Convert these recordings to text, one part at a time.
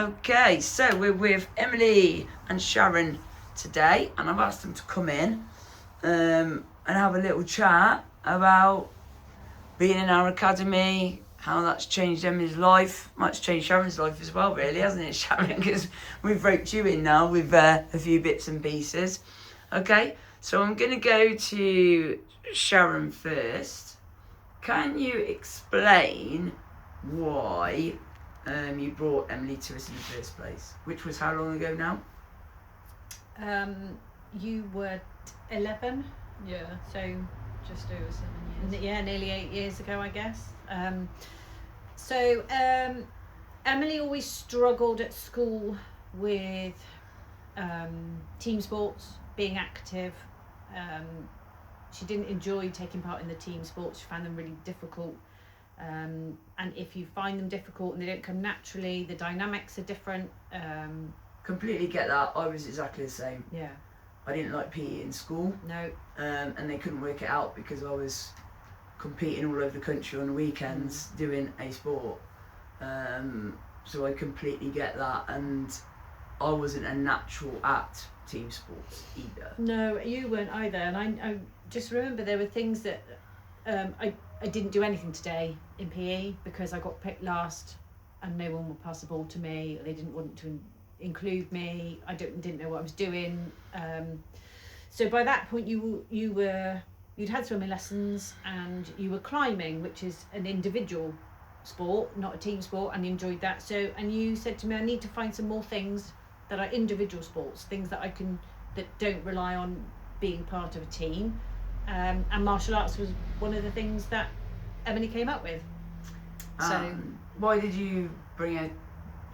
Okay, so we're with Emily and Sharon today, and I've asked them to come in and have a little chat about being in our academy, how that's changed Emily's life. Much changed Sharon's life as well, really, hasn't it, Sharon? Because we've roped you in now with a few bits and pieces. Okay, so I'm going to go to Sharon first. Can you explain why you brought Emily to us in the first place? Which was how long ago now? You were 11. Yeah. So Just over 7 years. yeah, nearly 8 years ago, I guess. Emily always struggled at school with team sports, being active. She didn't enjoy taking part in the team sports. She found them really difficult. And if you find them difficult and they don't come naturally, the dynamics are different. Completely get that. I was exactly the same. Yeah. I didn't like PE in school. No. And they couldn't work it out because I was competing all over the country on the weekends doing a sport. So I completely get that, and I wasn't a natural at team sports either. No, you weren't either. And I just remember there were things that I didn't do anything today in PE because I got picked last and no one would pass the ball to me. They didn't want to include me. I didn't know what I was doing. So by that point you'd had swimming lessons and you were climbing, which is an individual sport, not a team sport, and enjoyed that. So, and you said to me, I need to find some more things that are individual sports, things that that don't rely on being part of a team. And martial arts was one of the things that Emily came up with. So why did you bring it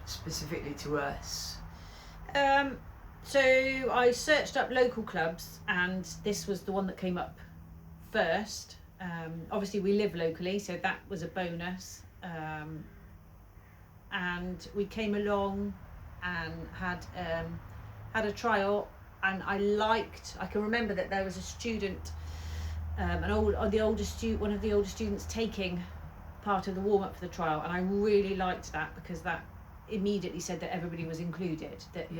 specifically to us? So I searched up local clubs and this was the one that came up first. Obviously we live locally, so that was a bonus. And we came along and had a trial, and I can remember that there was a student, one of the older students taking part of the warm up for the trial, and I really liked that because that immediately said that everybody was included, that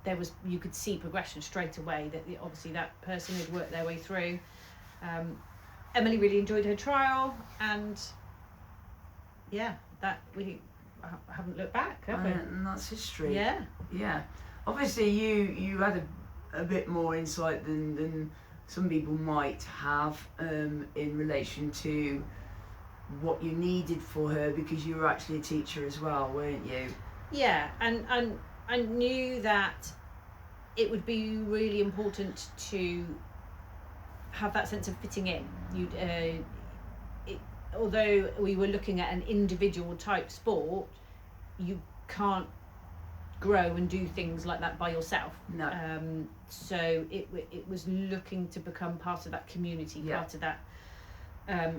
there was, you could see progression straight away, that obviously that person had worked their way through. Emily really enjoyed her trial, and that we haven't looked back, have we? And that's history. Yeah. Obviously you had a bit more insight than some people might have in relation to what you needed for her, because you were actually a teacher as well, weren't you? Yeah, and I knew that it would be really important to have that sense of fitting in. Although we were looking at an individual type sport, you can't grow and do things like that by yourself. No. So it was looking to become part of that community, part of that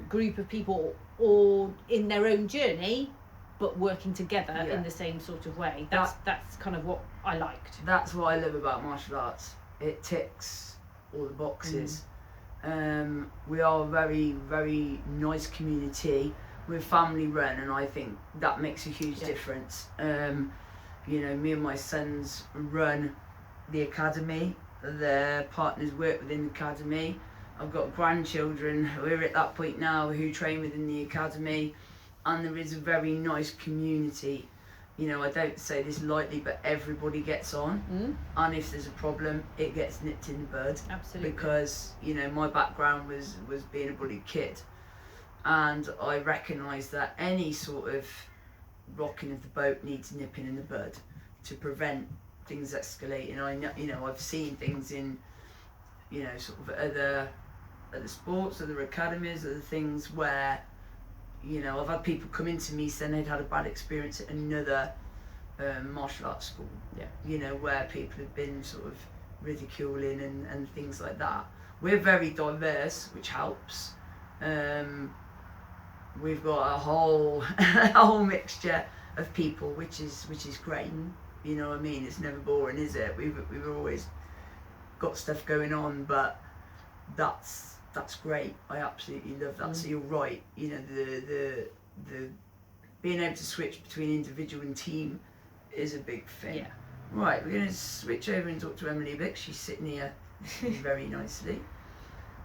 group of people, or in their own journey, but working together in the same sort of way. That's kind of what I liked. That's what I love about martial arts. It ticks all the boxes. We are a very, very nice community. We're family run, and I think that makes a huge difference. Me and my sons run the academy. Their partners work within the academy. I've got grandchildren who are at that point now who train within the academy, and there is a very nice community. I don't say this lightly, but everybody gets on, and if there's a problem, it gets nipped in the bud. Absolutely. Because my background was being a bullied kid, and I recognise that any sort of rocking of the boat needs nipping in the bud to prevent things escalating. I know, I've seen things in sort of other sports, other academies, other things where I've had people come into me saying they'd had a bad experience at another martial arts school. Where people have been sort of ridiculing and things like that. We're very diverse, which helps. We've got a whole mixture of people, which is great. You know what I mean? It's never boring, is it? We've always got stuff going on, but that's great. I absolutely love that. So you're right. The being able to switch between individual and team is a big thing. Yeah. Right, we're going to switch over and talk to Emily a bit. She's sitting here very nicely.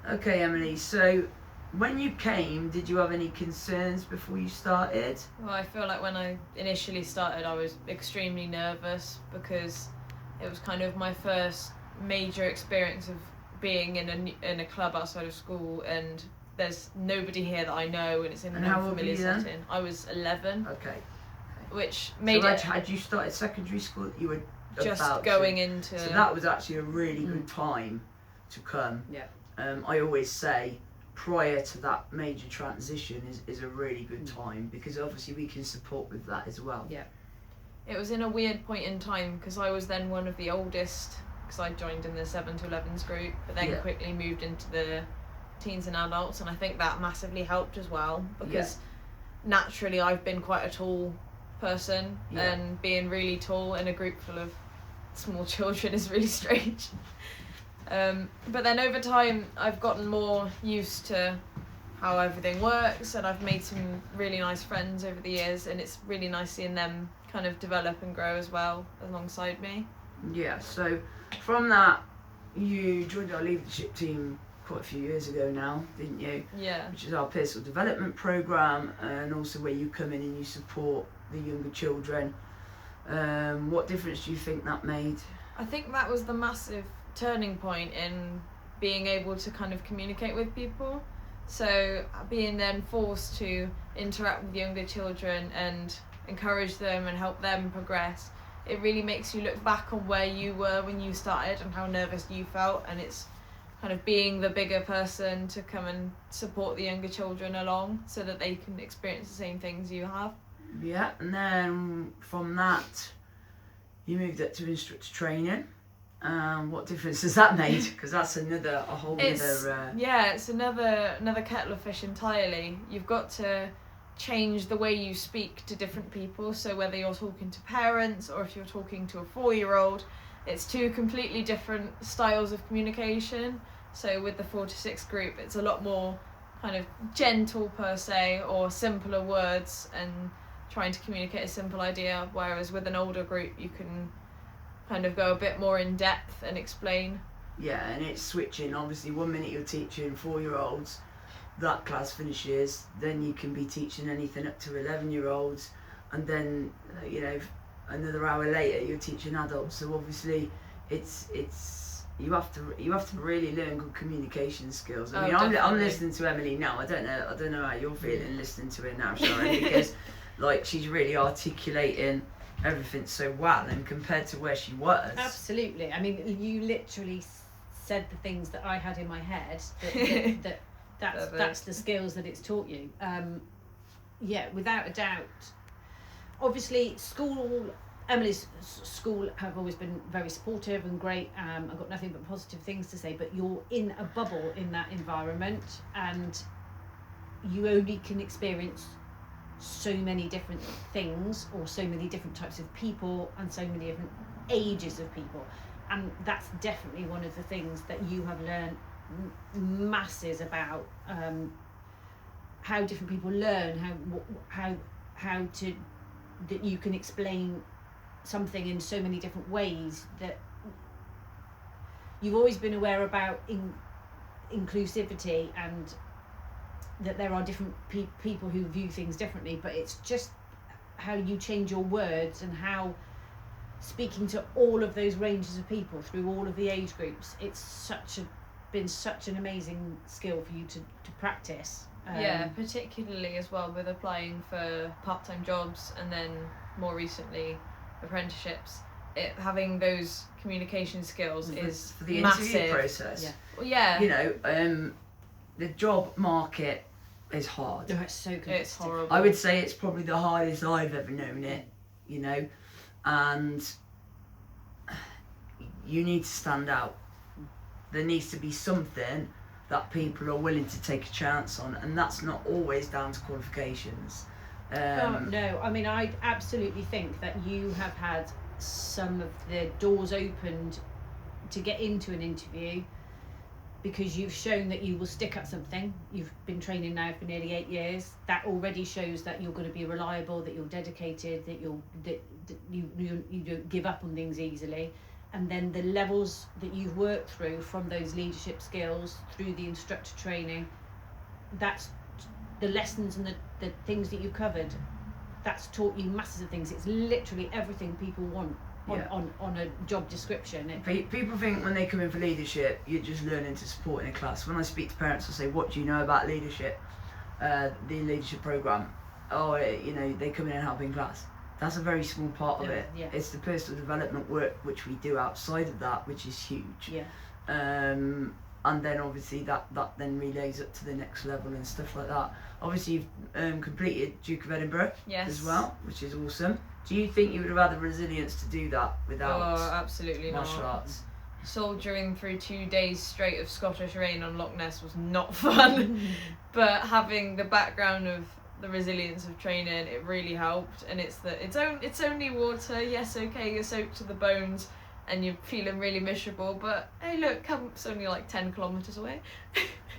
Okay, Emily, so when you came, did you have any concerns before you started? Well, I feel like when I initially started, I was extremely nervous because it was kind of my first major experience of being in a club outside of school, and there's nobody here that I know, and it's in And an how old were unfamiliar you then? setting. I was 11, Okay. which So made it had you started secondary school? You were just about going to. into. So that was actually a really good time to come. Yeah. I always say prior to that major transition is a really good time, because obviously we can support with that as well. Yeah. It was in a weird point in time because I was then one of the oldest, because I joined in the 7 to 11s group, but then Yeah. quickly moved into the teens and adults, and I think that massively helped as well, because naturally I've been quite a tall person, Yeah. and being really tall in a group full of small children is really strange. But then over time I've gotten more used to how everything works, and I've made some really nice friends over the years, and it's really nice seeing them kind of develop and grow as well alongside me. Yeah, so from that, you joined our leadership team quite a few years ago now, didn't you? Yeah. Which is our personal development programme, and also where you come in and you support the younger children. What difference do you think that made? I think that was the massive turning point in being able to kind of communicate with people. So being then forced to interact with younger children and encourage them and help them progress, it really makes you look back on where you were when you started and how nervous you felt, and it's kind of being the bigger person to come and support the younger children along so that they can experience the same things you have. Yeah, and then from that, you moved up to instructor training. What difference has that made? Because that's a whole It's other. it's another kettle of fish entirely. You've got to change the way you speak to different people. So whether you're talking to parents or if you're talking to a 4-year-old, it's two completely different styles of communication. So with the 4 to 6 group, it's a lot more kind of gentle per se, or simpler words and trying to communicate a simple idea. Whereas with an older group, you can kind of go a bit more in depth and explain. Yeah, and it's switching. Obviously, 1 minute you're teaching 4-year-olds, that class finishes, then you can be teaching anything up to 11-year-olds, and then another hour later you're teaching adults. So obviously, it's you have to really learn good communication skills. I mean, I'm Definitely. listening to Emily now. I don't know how you're feeling listening to her now, Sharon, because like she's really articulating everything so well, and compared to where she was. Absolutely. I mean, you literally said the things that I had in my head. That's the skills that it's taught you. Yeah, without a doubt. Obviously, Emily's school have always been very supportive and great. I've got nothing but positive things to say. But you're in a bubble in that environment, and you only can experience so many different things, or so many different types of people, and so many different ages of people, and that's definitely one of the things that you have learned masses about, how different people learn, how to that you can explain something in so many different ways, that you've always been aware about inclusivity, and that there are different people who view things differently, but it's just how you change your words and how speaking to all of those ranges of people through all of the age groups, it's been such an amazing skill for you to practice. Yeah, particularly as well with applying for part-time jobs and then more recently apprenticeships. Having those communication skills is for the massive. interview process. Yeah. Well, yeah. The job market is hard. Oh, it's so competitive. It's horrible. I would say it's probably the hardest I've ever known it, and you need to stand out. There needs to be something that people are willing to take a chance on, and that's not always down to qualifications. No, I mean, I absolutely think that you have had some of the doors opened to get into an interview because you've shown that you will stick at something. You've been training now for nearly 8 years. That already shows that you're going to be reliable, that you're dedicated, that you don't give up on things easily. And then the levels that you've worked through from those leadership skills through the instructor training, that's the lessons and the things that you've covered. That's taught you masses of things. It's literally everything people want on a job description. People think when they come in for leadership, you're just learning to support in a class. When I speak to parents, I say, what do you know about leadership? The leadership programme. Oh, they come in and help in class. That's a very small part of it. Yeah. It's the personal development work which we do outside of that, which is huge. Yeah. And then obviously that then relays up to the next level and stuff like that. Obviously you've completed Duke of Edinburgh as well, which is awesome. Do you think you would have had the resilience to do that without absolutely martial not. arts? Soldiering through 2 days straight of Scottish rain on Loch Ness was not fun, but having the background of the resilience of training, it really helped. And it's only water. Yes, okay, you're soaked to the bones and you're feeling really miserable, but hey, look, it's only like 10 kilometres away.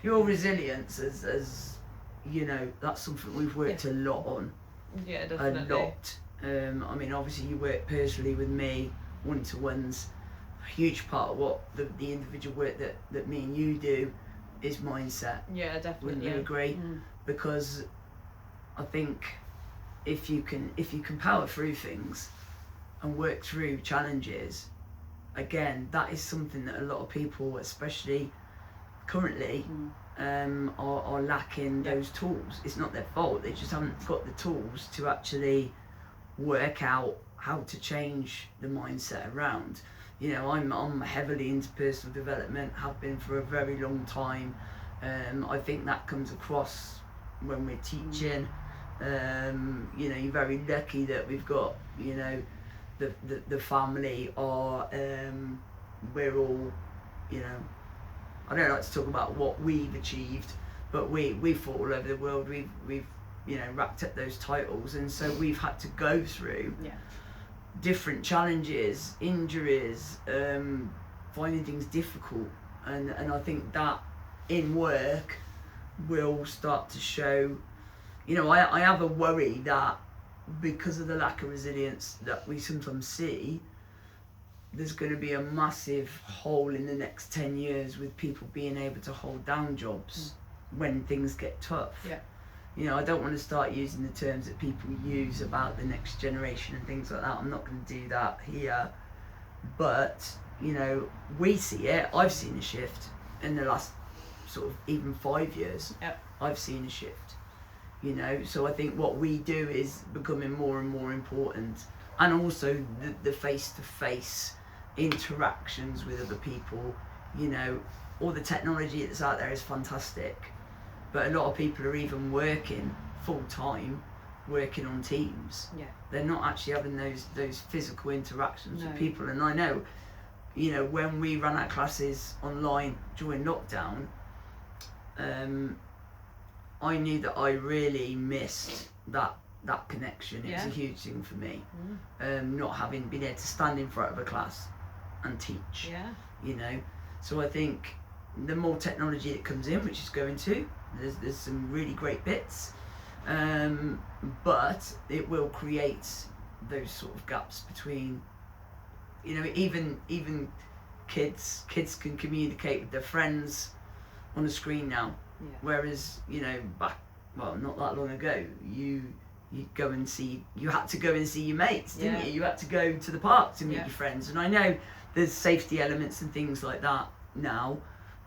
Your resilience, as you know, that's something we've worked a lot on. Yeah, definitely. A lot. I mean, obviously you work personally with me, one-to-ones. A huge part of what the individual work that me and you do is mindset. Yeah, definitely. Wouldn't you agree? Because I think if you can power through things and work through challenges, again, that is something that a lot of people, especially currently, are lacking those tools. It's not their fault, they just haven't got the tools to actually work out how to change the mindset around. You know, I'm heavily into personal development, have been for a very long time. I think that comes across when we're teaching. You know, you're very lucky that we've got, you know, the family are, we're all, you know, I don't like to talk about what we've achieved, but we've fought all over the world, we've you know, racked up those titles, and so we've had to go through different challenges, injuries, finding things difficult, and I think that in work will start to show. You know, I have a worry that because of the lack of resilience that we sometimes see, there's going to be a massive hole in the next 10 years with people being able to hold down jobs when things get tough. Yeah. You know, I don't want to start using the terms that people use about the next generation and things like that. I'm not going to do that here. But, you know, we see it. I've seen a shift in the last sort of even 5 years. Yep. I've seen a shift. You know, so I think what we do is becoming more and more important. And also the face-to-face interactions with other people. You know, all the technology that's out there is fantastic. But a lot of people are even working full-time, working on Teams. Yeah. They're not actually having those physical interactions with No. people. And I know, you know, when we ran our classes online during lockdown, I knew that I really missed that connection. It was a huge thing for me. Not having been able to stand in front of a class and teach. Yeah. You know, so I think the more technology that comes in, which is going to, there's some really great bits, but it will create those sort of gaps between, you know, even kids can communicate with their friends on a screen now. Yeah. Whereas, you know, not that long ago, you had to go and see your mates, didn't you? You had to go to the park to meet your friends. And I know there's safety elements and things like that now,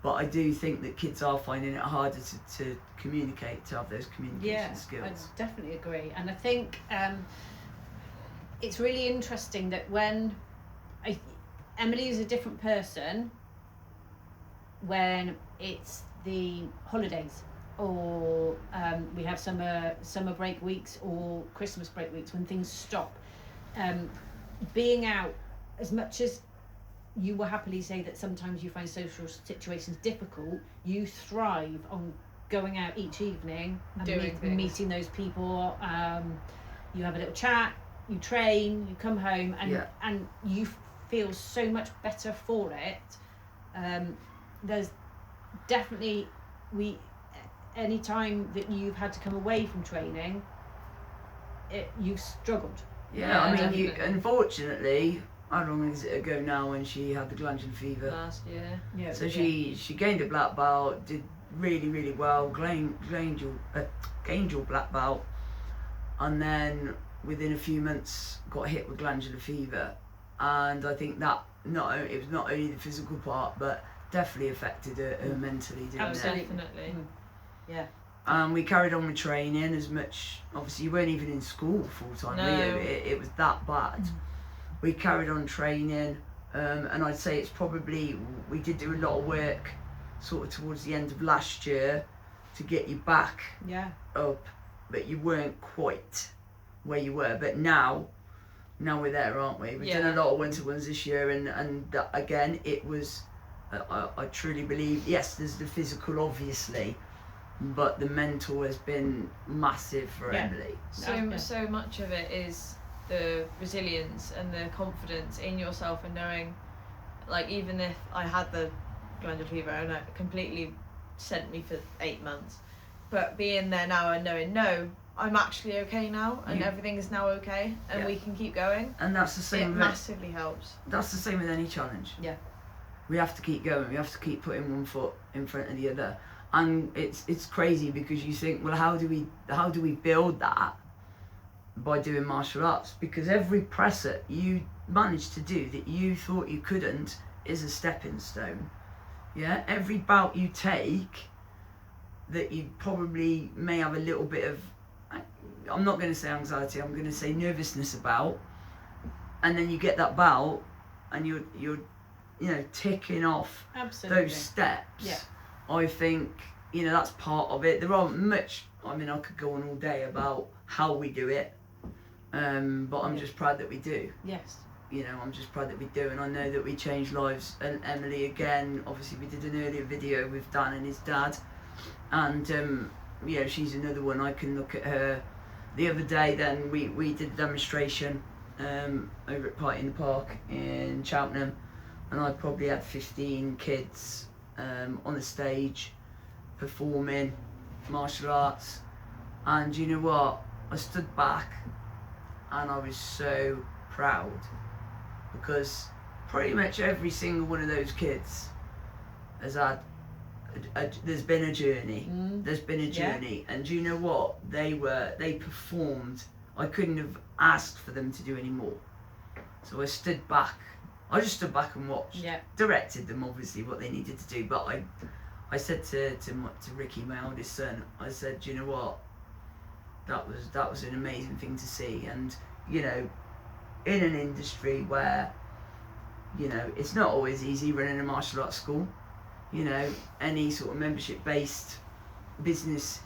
but I do think that kids are finding it harder to communicate, to have those communication skills. I definitely agree. And I think it's really interesting that when Emily is a different person when it's the holidays, or we have summer break weeks or Christmas break weeks when things stop. Being out, as much as you will happily say that sometimes you find social situations difficult, you thrive on going out each evening and meeting those people. You have a little chat, you train, you come home, and you feel so much better for it. definitely any time that you've had to come away from training, you've struggled. Yeah, I mean, definitely. Unfortunately, how long is it ago now when she had the glandular fever? Last year. Yeah. So she gained a black belt, did really, really well, gained your black belt, and then within a few months got hit with glandular fever. And I think that it was not only the physical part, but definitely affected her mentally, didn't Absolutely. it? Definitely. Yeah. And we carried on with training as much. Obviously, you weren't even in school full time, were No. you? It was that bad. We carried on training, and I'd say it's probably, we did do a lot of work sort of towards the end of last year to get you back Yeah. up, but you weren't quite where you were. But now we're there, aren't we? We've done a lot of winter ones this year, and that, again, it was, I truly believe, yes, there's the physical, obviously, but the mental has been massive for Yeah. Emily. So much of it is the resilience and the confidence in yourself, and knowing, like, even if I had the glandular fever and it completely sent me for 8 months, but being there now and knowing, no, I'm actually okay now, and everything is now okay, and we can keep going. And that's the It same. massively helps. That's the same with any challenge. Yeah. We have to keep going. We have to keep putting one foot in front of the other. And it's crazy because you think, well, how do we build that? By doing martial arts. Because every press that you managed to do that you thought you couldn't is a stepping stone. Yeah. Every bout you take that you probably may have a little bit of, I'm not going to say anxiety, I'm going to say nervousness about, and then you get that bout and you're ticking off Absolutely. those steps. Yeah. I think that's part of it. There aren't much, I mean, I could go on all day about how we do it, but I'm just proud that we do. Yes. I'm just proud that we do, and I know that we change lives. And Emily, again, obviously we did an earlier video with Dan and his dad, and she's another one. I can look at her. The other day then we did a demonstration over at Party in the Park in Cheltenham, and I probably had 15 kids on the stage performing martial arts, and you know what, I stood back and I was so proud, because pretty much every single one of those kids has had there's been a journey. There's been a journey, and do you know what, they performed. I couldn't have asked for them to do any more, so I stood back. I just stood back and watched. Yeah. Directed them obviously what they needed to do, but I said to Ricky, my eldest son, I said, do you know what, that was an amazing thing to see. And in an industry where it's not always easy running a martial arts school, any sort of membership based business,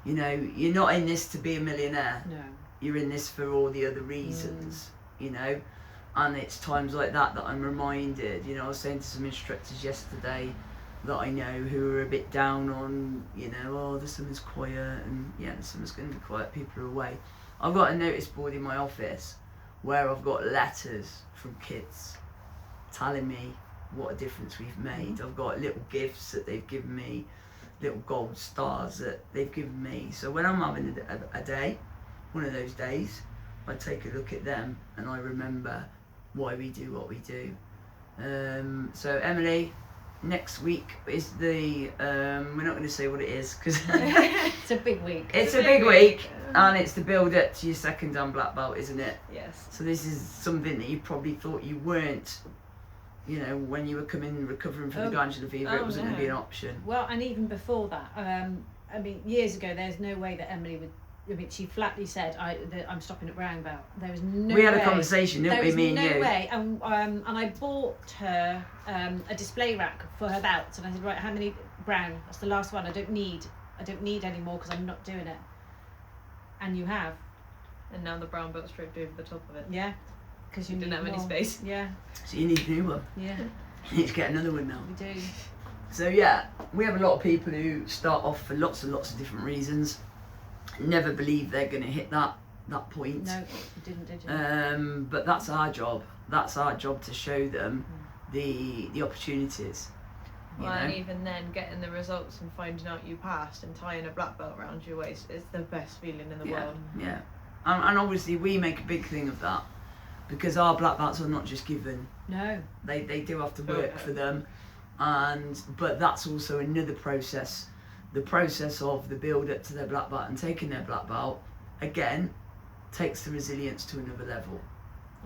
you're not in this to be a millionaire. No. You're in this for all the other reasons, and it's times like that I'm reminded. I was saying to some instructors yesterday that I know who are a bit down on, the summer's quiet, and the summer's going to be quiet, people are away. I've got a notice board in my office where I've got letters from kids telling me what a difference we've made. I've got little gifts that they've given me, little gold stars that they've given me. So when I'm having a day, one of those days, I take a look at them and I remember why we do what we do. So Emily, next week is the we're not going to say what it is because It's a big week. it's a big week, and it's the build up to your second Dan black belt, isn't it? Yes. So this is something that you probably thought you weren't, when you were recovering from the glandular fever, it wasn't going to be an option. Well, and even before that, I mean, years ago, there's no way that Emily would. I mean, she flatly said, I'm stopping at brown belt. There was no way. We had a conversation, didn't we, me and you? There was no way. And I bought her a display rack for her belts, and I said, right, how many brown? That's the last one. I don't need any more because I'm not doing it. And you have. And now the brown belt's draped over the top of it. Yeah. Because you didn't have any more. space. Yeah. So you need a new one. Yeah. You need to get another one now. We do. So we have a lot of people who start off for lots and lots of different reasons. Never believe they're going to hit that point. No, you didn't, did you? But that's our job. That's our job to show them the opportunities. You Well, and know? even then, getting the results and finding out you passed and tying a black belt around your waist is the best feeling in the Yeah, world. yeah. And obviously we make a big thing of that because our black belts are not just given. No. They do have to work for them, but that's also another process. The process of the build up to their black belt and taking their black belt, again, takes the resilience to another level.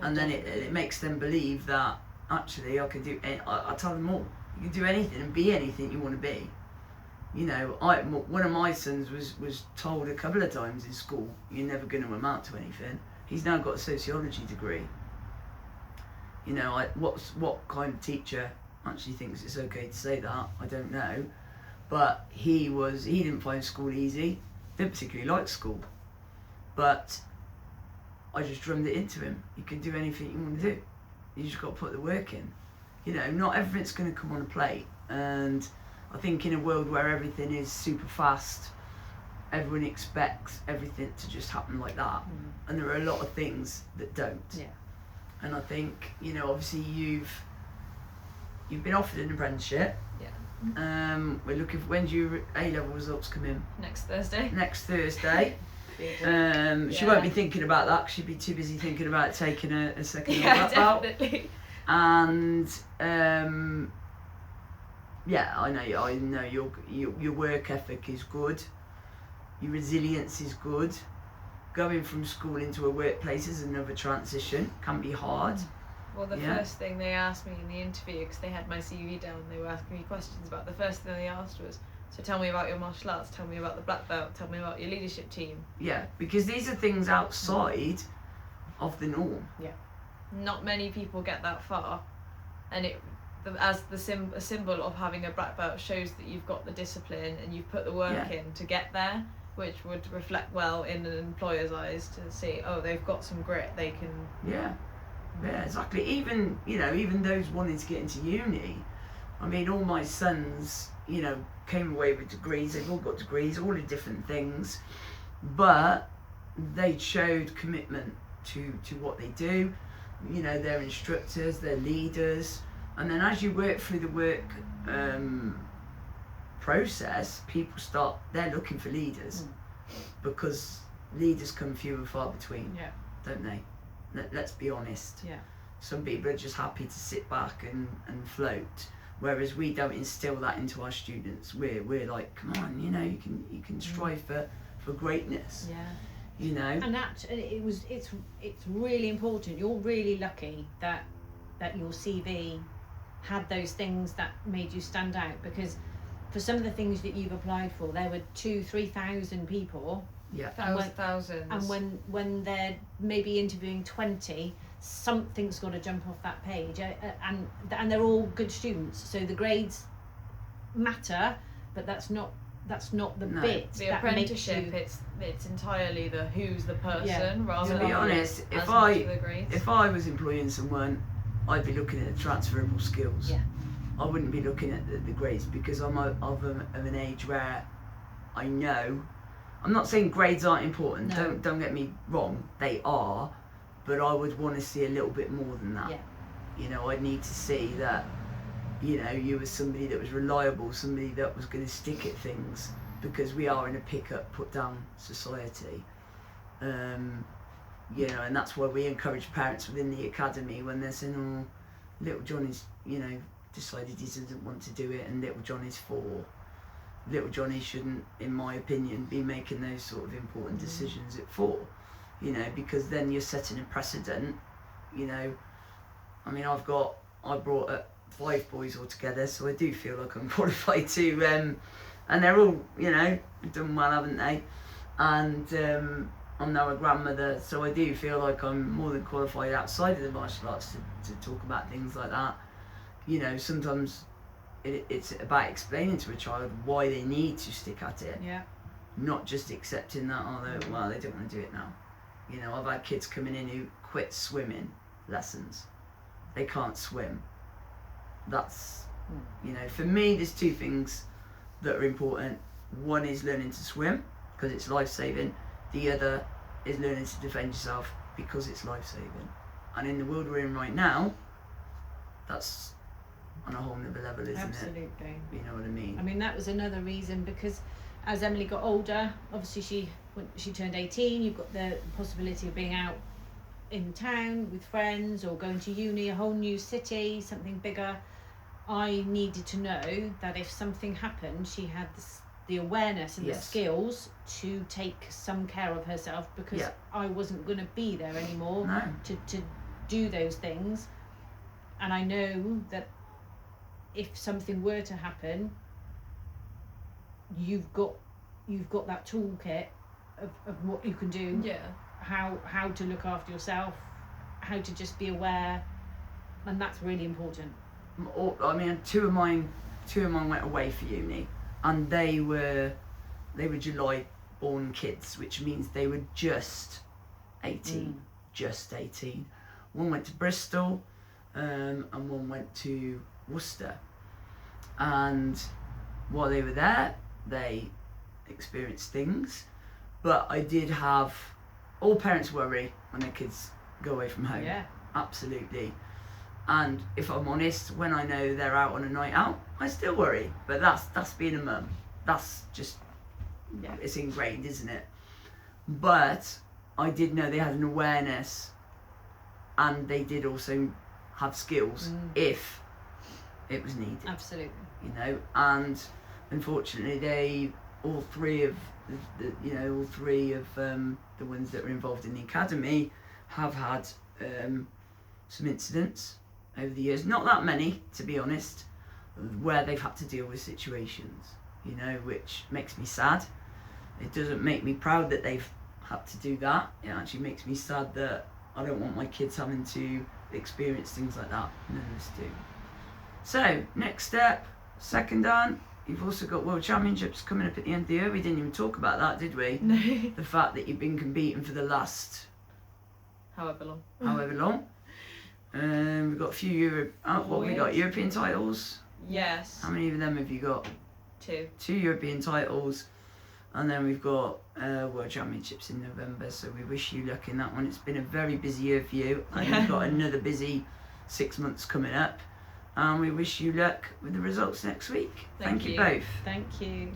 And then it makes them believe that actually I can do. I tell them all, you can do anything and be anything you want to be. You know, one of my sons was told a couple of times in school, you're never going to amount to anything. He's now got a sociology degree. You know, what kind of teacher actually thinks it's okay to say that? I don't know. But he didn't find school easy, didn't particularly like school. But I just drummed it into him. You can do anything you want to do. You just got to put the work in. You know, not everything's going to come on a plate. And I think in a world where everything is super fast, everyone expects everything to just happen like that. And there are a lot of things that don't. Yeah. And I think, you know, obviously you've been offered an apprenticeship. Yeah. We're looking for, when do your A-level results come in? Next Thursday. Next Thursday. She Yeah. won't be thinking about that 'cause she'd be too busy thinking about taking a second Yeah, black belt. definitely. And yeah, I know your work ethic is good, your resilience is good. Going from school into a workplace is another transition, can be hard. Well, the Yeah. first thing they asked me in the interview, because they had my CV down, they were asking me questions about. The first thing they asked was, so tell me about your martial arts, tell me about the black belt, tell me about your leadership team. Yeah, because these are things outside of the norm. Not many people get that far, and a symbol of having a black belt shows that you've got the discipline and you've put the work Yeah. in to get there, which would reflect well in an employer's eyes to see, oh, they've got some grit, they can. Yeah, yeah, exactly. Even those wanting to get into uni. I mean, all my sons, you know, came away with degrees. They've all got degrees, all in different things, but they showed commitment to what they do. You know, they're instructors, they're leaders, and then as you work through the work process, they're looking for leaders because leaders come few and far between, Yeah. don't they? Let's be honest. Yeah. Some people are just happy to sit back and float, whereas we don't instill that into our students. We're like, come on, you know, you can strive for greatness. Yeah. You know. And it's really important. You're really lucky that your CV had those things that made you stand out, because for some of the things that you've applied for, there were 2,000-3,000 people. Yeah. Thousands. And when they're maybe interviewing 20, something's got to jump off that page, and they're all good students. So the grades matter, but that's not the No. bit The that makes apprenticeship, you. it's entirely the who's the person Yeah. rather To than be honest, as if much of the grades. If I was employing someone, I'd be looking at the transferable skills. Yeah. I wouldn't be looking at the grades, because I'm of an age where I know. I'm not saying grades aren't important. No. Don't get me wrong, they are, but I would want to see a little bit more than that. Yeah. You know, I'd need to see that, you know, you were somebody that was reliable, somebody that was going to stick at things, because we are in a pick up, put down society. You know, and that's why we encourage parents within the academy when they're saying, oh, little Johnny's, you know, decided he doesn't want to do it and little Johnny's 4. Little Johnny shouldn't, in my opinion, be making those sort of important decisions at 4, you know, because then you're setting a precedent. You know, I mean, I brought up 5 boys altogether, so I do feel like I'm qualified to, and they're all, you know, done well, haven't they? And I'm now a grandmother, so I do feel like I'm more than qualified outside of the martial arts to talk about things like that. You know, sometimes it's about explaining to a child why they need to stick at it, Yeah. not just accepting that, they don't want to do it now. You know, I've had kids coming in who quit swimming lessons. They can't swim. That's, you know, for me there's 2 things that are important. One is learning to swim because it's life-saving. The other is learning to defend yourself because it's life-saving. And in the world we're in right now, on a whole nother level, isn't Absolutely. it? You know what I mean? I mean, that was another reason, because as Emily got older, obviously when she turned 18, you've got the possibility of being out in town with friends or going to uni, a whole new city, something bigger. I needed to know that if something happened, she had the awareness and the Yes. skills to take some care of herself, because Yeah. I wasn't going to be there anymore No. to do those things. And I know that if something were to happen, you've got that toolkit of what you can do, Yeah. how to look after yourself, how to just be aware, and that's really important. I mean, two of mine went away for uni, and they were July born kids, which means they were just 18. Just 18. One went to Bristol, and one went to Worcester. And while they were there, they experienced things. But I did have, all parents worry when their kids go away from home. Yeah. Absolutely. And if I'm honest, when I know they're out on a night out, I still worry. But that's being a mum. That's just, Yeah. it's ingrained, isn't it? But I did know they had an awareness, and they did also have skills if it was needed. Absolutely. You know, and unfortunately all three of the ones that were involved in the academy have had some incidents over the years, not that many to be honest, where they've had to deal with situations, you know, which makes me sad. It doesn't make me proud that they've had to do that. It actually makes me sad that I don't want my kids having to experience things like that. None of us do. So, next step, second Dan, you've also got World Championships coming up at the end of the year. We didn't even talk about that, did we? No. The fact that you've been competing for the last However long. however long. We've got a few what have we got? European titles. Yes. How many of them have you got? 2. 2 European titles, and then we've got World Championships in November. So we wish you luck in that one. It's been a very busy year for you, and Yeah. you've got another busy 6 months coming up. And we wish you luck with the results next week. Thank Thank you you. both. Thank you.